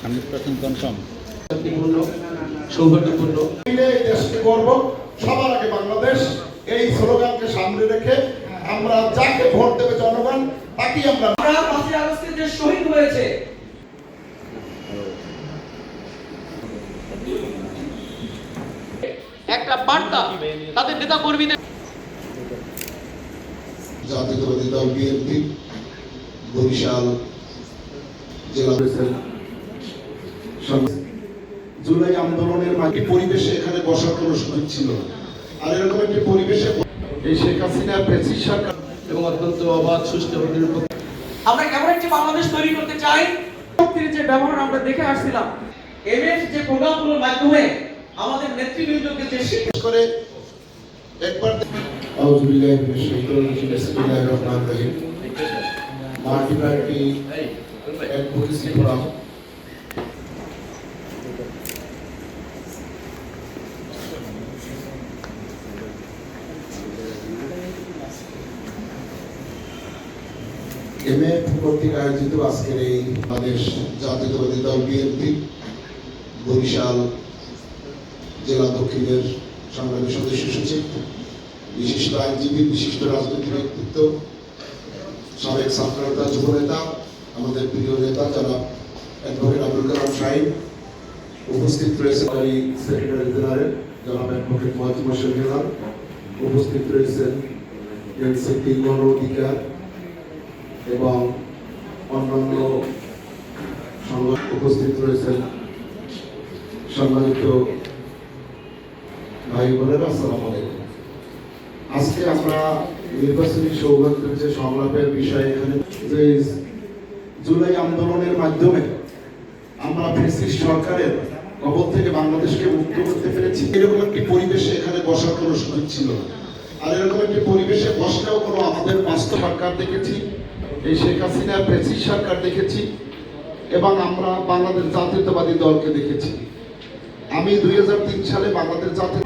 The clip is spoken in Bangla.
100% কনফার্ম। শান্তিপূর্ণ, সৌহার্দ্যপূর্ণ এই দেশকে গর্ব, সবার আগে বাংলাদেশ। এই স্লোগানকে সামনে রেখে আমরা যাকে ভোট দেবে জনগণ তাকেই আমরা 5ই আগস্টে যে শহীদ হয়েছে একটা বার্তা তাদের নেতা কর্মীদের। জাতীয়তাবাদী দল বিএনপি বরিশাল জেলা জুলাই আন্দোলনের মাটি পরিবেশে এখানে বসার কোনো সুযোগ ছিল না। আর এরকম একটি পরিবেশে এই শেখ হাসিনার প্রেসিড সরকার এবং অত্যন্ত অবাধ সুষ্ঠু এবং নিরপেক্ষ আমরা কেমন একটি বাংলাদেশ তৈরি করতে চাই, শক্তির যে ব্যবহার আমরা দেখে আসছিলাম, এমএস যে প্রোগ্রামগুলোর মাধ্যমে আমাদের নেতৃবৃন্দকে যে শিক্ষা করে একবার আউযুবিল্লাহি মিনাশ শাইতানির রাজিম বিসমিল্লাহির রহমানির রহিম মাল্টিপার্টি অ্যাডভোকেসি ফোরাম কর্তৃক আয়োজিত আজকের এই বাংলাদেশ জাতীয়তাবাদী দল বিএনপি বরিশাল জেলা দক্ষিণের সংগ্রামী সদস্য সচিব, বিশিষ্ট আইনজীবী, বিশিষ্ট রাজনৈতিক ব্যক্তিত্ব, সাবেক ছাত্রনেতা, যুব নেতা, আমাদের প্রিয় নেতা যারা অ্যাডভোকেট আব্দুল কালাম সাহিব, উপস্থিত রয়েছেন সেক্রেটারি জেনারেল জনাব অ্যাডভোকেট মজিদ হোসেন হেলাল, উপস্থিত রয়েছেন এনসিপি গণ অধিকার এবং অন্যান্য উপস্থিত রয়েছেন সম্মানিত ভাই বোনেরা, আসসালামু আলাইকুম। আজকে আমরা নির্বাচনী সৌভাগ্যের যে সংলাপের বিষয়ে এখানে যে জুলাই আন্দোলনের মাধ্যমে আমরা ফ্যাসিস্ট সরকারের কবল থেকে বাংলাদেশকে মুক্ত করতে পেরেছি। এরকম একটি পরিবেশে এখানে বসার কোনো সুযোগ ছিল না। আর এরকম একটি পরিবেশে বসলেও কোনো আমাদের বাস্তব সরকার দেখেছি, এই শেখ হাসিনার প্রেসিড সরকার দেখেছি এবং আমরা বাংলাদেশ জাতীয়তাবাদী দলকে দেখেছি। আমি 2003 সালে বাংলাদেশ জাতীয়